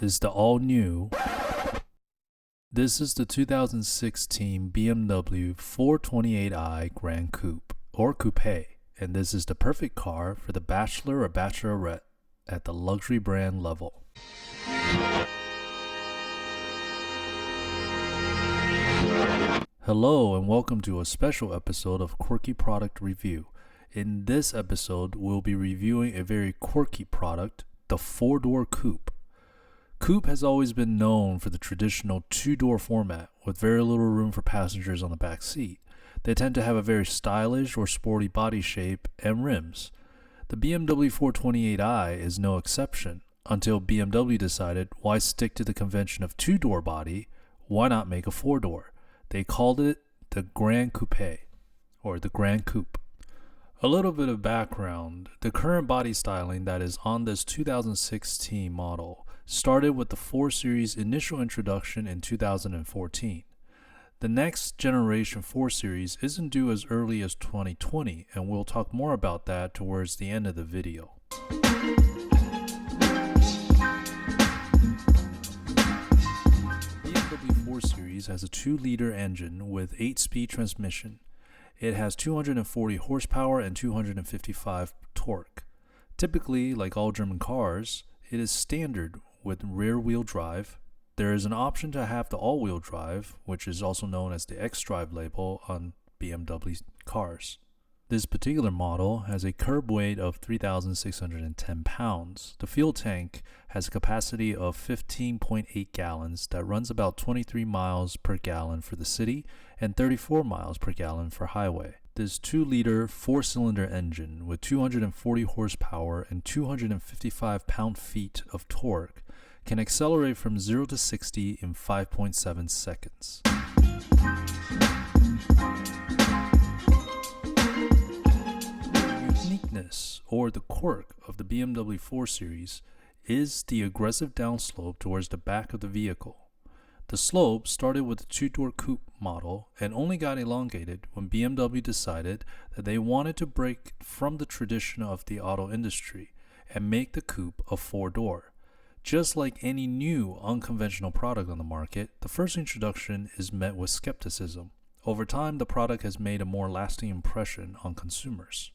is the all-new. This is the 2016 BMW 428i Gran Coupe, or Coupe, and this is the perfect car for the Bachelor or Bachelorette at the luxury brand level. Hello and welcome to a special episode of Quirky Product Review. In this episode, we'll be reviewing a very quirky product, the 4-door coupe. Coupe has always been known for the traditional 2-door format with very little room for passengers on the back seat. They tend to have a very stylish or sporty body shape and rims. The BMW 428i is no exception until BMW decided why stick to the convention of 2-door body, why not make a 4-door? They called it the Gran Coupe, or the Gran Coupe. A little bit of background, the current body styling that is on this 2016 model started with the 4 Series initial introduction in 2014. The next generation 4 Series isn't due as early as 2020, and we'll talk more about that towards the end of the video. BMW 4 Series has a 2-liter engine with 8-speed transmission. It has 240 horsepower and 255 torque. Typically, like all German cars, it is standard with rear-wheel drive. There is an option to have the all-wheel drive, which is also known as the X-Drive label on BMW cars. This particular model has a curb weight of 3,610 pounds. The fuel tank has a capacity of 15.8 gallons that runs about 23 miles per gallon for the city and 34 miles per gallon for highway. This 2-liter 4-cylinder engine with 240 horsepower and 255 pound-feet of torque can accelerate from 0 to 60 in 5.7 seconds. The uniqueness, or the quirk, of the BMW 4 Series is the aggressive downslope towards the back of the vehicle. The slope started with the 2-door coupe model and only got elongated when BMW decided that they wanted to break from the tradition of the auto industry and make the coupe a 4-door. Just like any new unconventional product on the market, the first introduction is met with skepticism. Over time, the product has made a more lasting impression on consumers.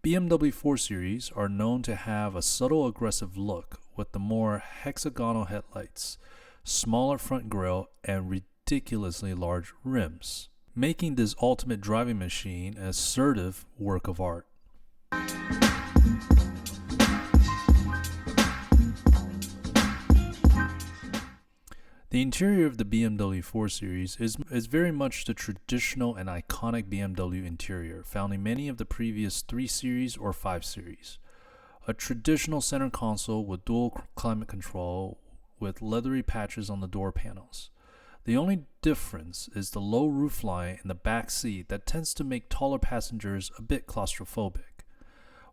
BMW 4 Series are known to have a subtle aggressive look with the more hexagonal headlights, smaller front grille, and ridiculously large rims, making this ultimate driving machine an assertive work of art. The interior of the BMW 4 Series is very much the traditional and iconic BMW interior found in many of the previous 3 Series or 5 Series. A traditional center console with dual climate control with leathery patches on the door panels. The only difference is the low roofline in the back seat that tends to make taller passengers a bit claustrophobic.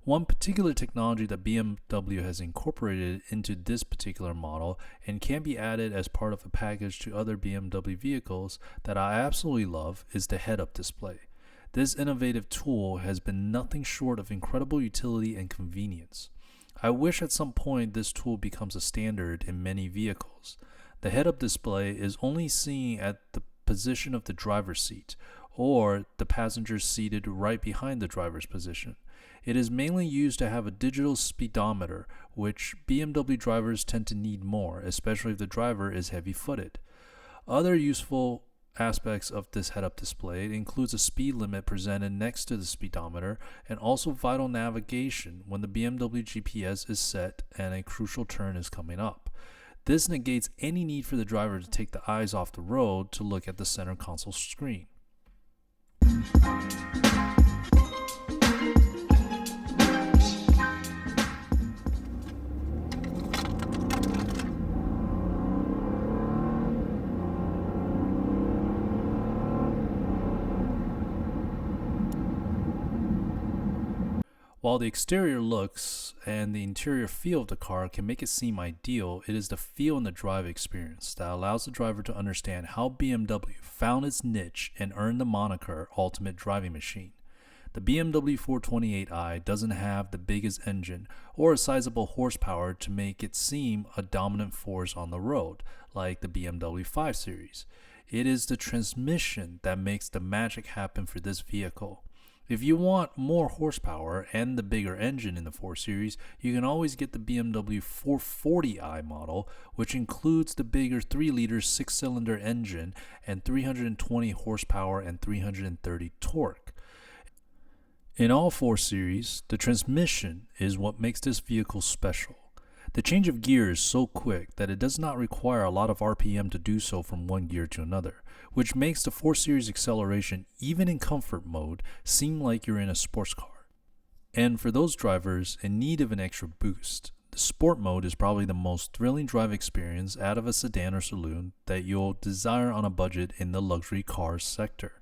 One particular technology that BMW has incorporated into this particular model and can be added as part of a package to other BMW vehicles that I absolutely love is the head-up display. This innovative tool has been nothing short of incredible utility and convenience. I wish at some point this tool becomes a standard in many vehicles. The head-up display is only seen at the position of the driver's seat or the passenger seated right behind the driver's position. It is mainly used to have a digital speedometer, which BMW drivers tend to need more, especially if the driver is heavy-footed. Other useful aspects of this head-up display includes a speed limit presented next to the speedometer and also vital navigation when the BMW GPS is set and a crucial turn is coming up. This negates any need for the driver to take the eyes off the road to look at the center console screen. While the exterior looks and the interior feel of the car can make it seem ideal, it is the feel and the drive experience that allows the driver to understand how BMW found its niche and earned the moniker Ultimate Driving Machine. The BMW 428i doesn't have the biggest engine or a sizable horsepower to make it seem a dominant force on the road, like the BMW 5 Series. It is the transmission that makes the magic happen for this vehicle. If you want more horsepower and the bigger engine in the 4 Series, you can always get the BMW 440i model, which includes the bigger 3-liter 6-cylinder engine and 320 horsepower and 330 torque. In all 4 Series, the transmission is what makes this vehicle special. The change of gear is so quick that it does not require a lot of RPM to do so from one gear to another, which makes the 4 Series acceleration, even in comfort mode, seem like you're in a sports car. And for those drivers in need of an extra boost, the sport mode is probably the most thrilling drive experience out of a sedan or saloon that you'll desire on a budget in the luxury cars sector.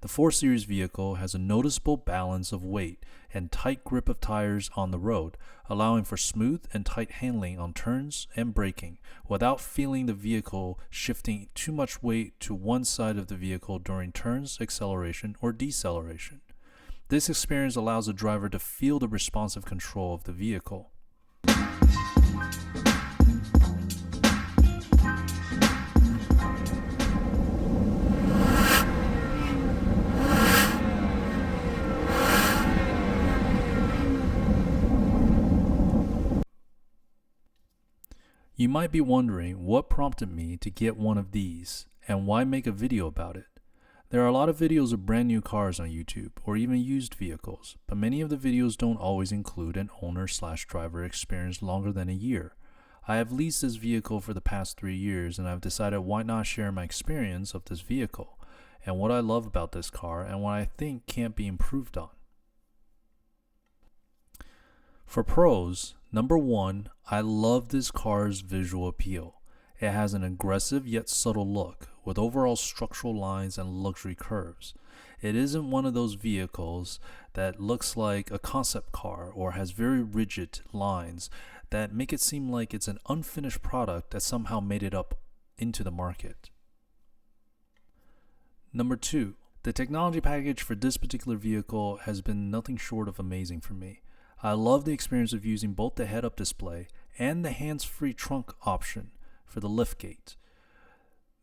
The 4 Series vehicle has a noticeable balance of weight and tight grip of tires on the road, allowing for smooth and tight handling on turns and braking, without feeling the vehicle shifting too much weight to one side of the vehicle during turns, acceleration, or deceleration. This experience allows the driver to feel the responsive control of the vehicle. You might be wondering what prompted me to get one of these and why make a video about it. There are a lot of videos of brand new cars on YouTube or even used vehicles, but many of the videos don't always include an owner/driver experience longer than a year. I have leased this vehicle for the past 3 years and I've decided why not share my experience of this vehicle and what I love about this car and what I think can't be improved on. For pros, number 1, I love this car's visual appeal. It has an aggressive yet subtle look, with overall structural lines and luxury curves. It isn't one of those vehicles that looks like a concept car or has very rigid lines that make it seem like it's an unfinished product that somehow made it up into the market. Number 2, the technology package for this particular vehicle has been nothing short of amazing for me. I love the experience of using both the head-up display and the hands-free trunk option for the liftgate.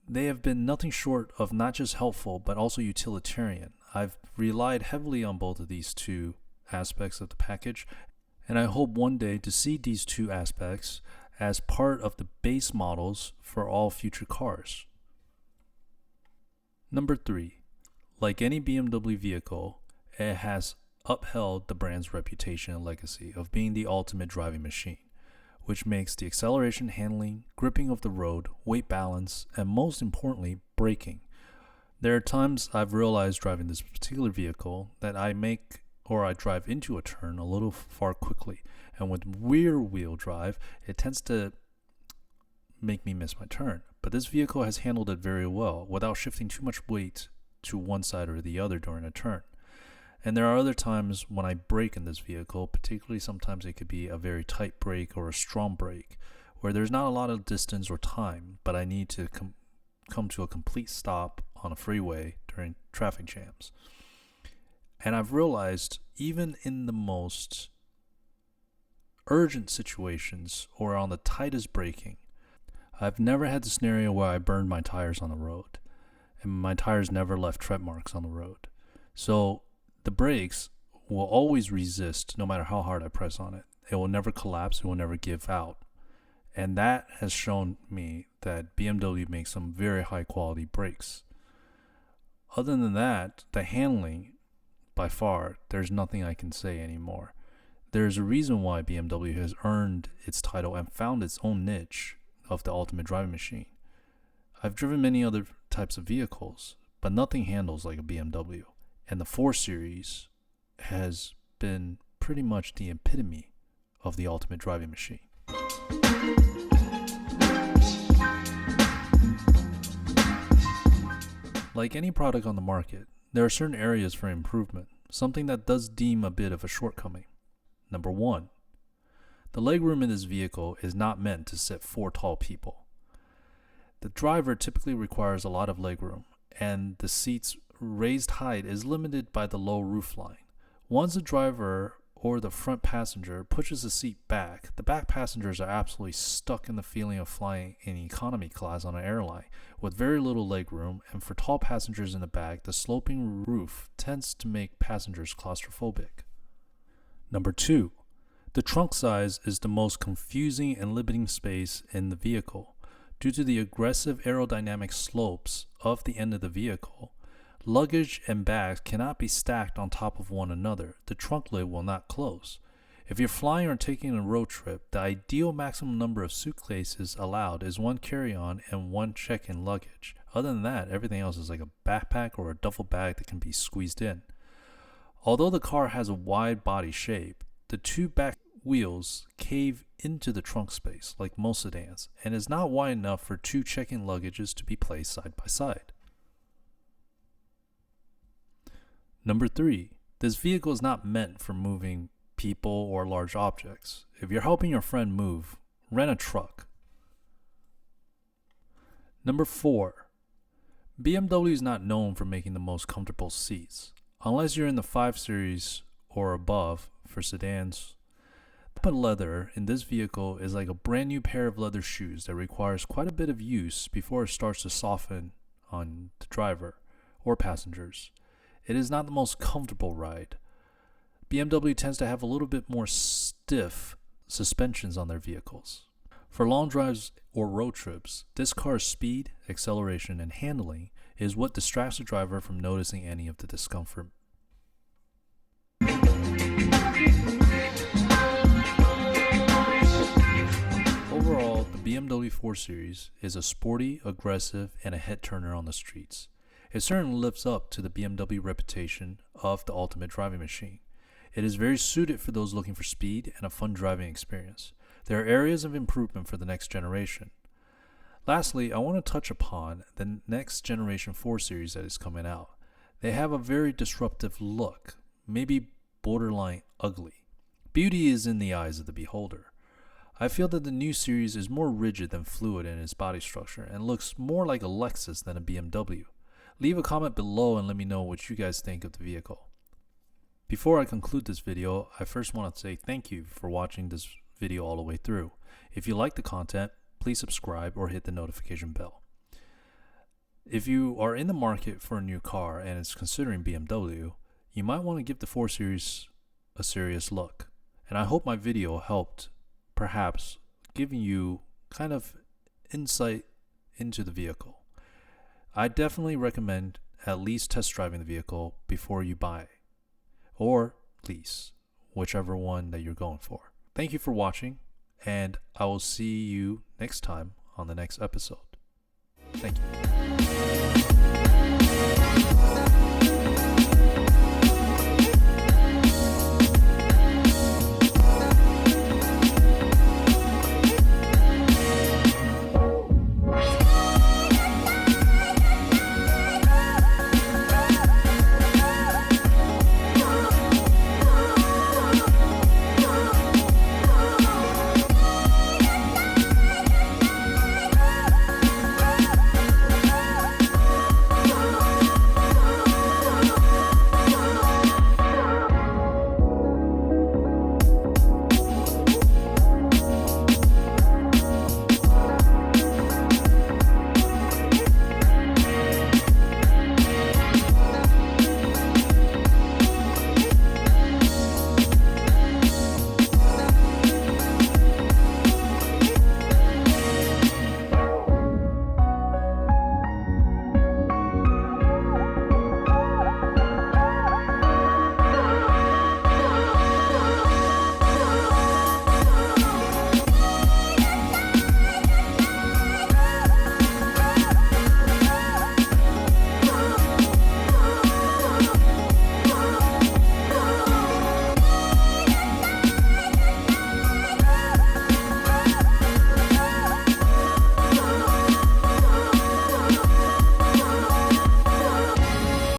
They have been nothing short of not just helpful, but also utilitarian. I've relied heavily on both of these two aspects of the package, and I hope one day to see these two aspects as part of the base models for all future cars. Number 3, like any BMW vehicle, it has upheld the brand's reputation and legacy of being the ultimate driving machine, which makes the acceleration, handling, gripping of the road, weight balance, and most importantly, braking. There are times I've realized driving this particular vehicle that I drive into a turn a little far quickly, and with rear wheel drive, it tends to make me miss my turn. But this vehicle has handled it very well without shifting too much weight to one side or the other during a turn. And there are other times when I brake in this vehicle, particularly sometimes it could be a very tight brake or a strong brake, where there's not a lot of distance or time, but I need to come to a complete stop on a freeway during traffic jams. And I've realized even in the most urgent situations or on the tightest braking, I've never had the scenario where I burned my tires on the road, and my tires never left tread marks on the road. So the brakes will always resist no matter how hard I press on it. It will never collapse. It will never give out. And that has shown me that BMW makes some very high quality brakes. Other than that, the handling, by far, there's nothing I can say anymore. There's a reason why BMW has earned its title and found its own niche of the ultimate driving machine. I've driven many other types of vehicles, but nothing handles like a BMW. And the 4 Series has been pretty much the epitome of the ultimate driving machine. Like any product on the market, there are certain areas for improvement, something that does deem a bit of a shortcoming. Number 1, the legroom in this vehicle is not meant to sit 4 tall people. The driver typically requires a lot of legroom, and the seat's raised height is limited by the low roofline. Once the driver or the front passenger pushes the seat back, the back passengers are absolutely stuck in the feeling of flying in economy class on an airline with very little leg room, and for tall passengers in the back, the sloping roof tends to make passengers claustrophobic. Number 2. The trunk size is the most confusing and limiting space in the vehicle. Due to the aggressive aerodynamic slopes of the end of the vehicle, luggage and bags cannot be stacked on top of one another. The trunk lid will not close. If you're flying or taking a road trip, the ideal maximum number of suitcases allowed is one carry-on and one check-in luggage. Other than that, everything else is like a backpack or a duffel bag that can be squeezed in. Although the car has a wide body shape, the two back wheels cave into the trunk space like most sedans and is not wide enough for two check-in luggages to be placed side by side. Number 3. This vehicle is not meant for moving people or large objects. If you're helping your friend move, rent a truck. Number 4. BMW is not known for making the most comfortable seats. Unless you're in the 5 Series or above for sedans, the leather in this vehicle is like a brand new pair of leather shoes that requires quite a bit of use before it starts to soften on the driver or passengers. It is not the most comfortable ride. BMW tends to have a little bit more stiff suspensions on their vehicles. For long drives or road trips, this car's speed, acceleration, and handling is what distracts the driver from noticing any of the discomfort. Overall, the BMW 4 Series is a sporty, aggressive, and a head-turner on the streets. It certainly lives up to the BMW reputation of the ultimate driving machine. It is very suited for those looking for speed and a fun driving experience. There are areas of improvement for the next generation. Lastly, I want to touch upon the next generation 4 Series that is coming out. They have a very disruptive look, maybe borderline ugly. Beauty is in the eyes of the beholder. I feel that the new series is more rigid than fluid in its body structure and looks more like a Lexus than a BMW. Leave a comment below and let me know what you guys think of the vehicle. Before I conclude this video, I first want to say thank you for watching this video all the way through. If you like the content, please subscribe or hit the notification bell. If you are in the market for a new car and is considering BMW, you might want to give the 4 Series a serious look. And I hope my video helped, perhaps giving you kind of insight into the vehicle. I definitely recommend at least test driving the vehicle before you buy or lease, whichever one that you're going for. Thank you for watching, and I will see you next time on the next episode. Thank you.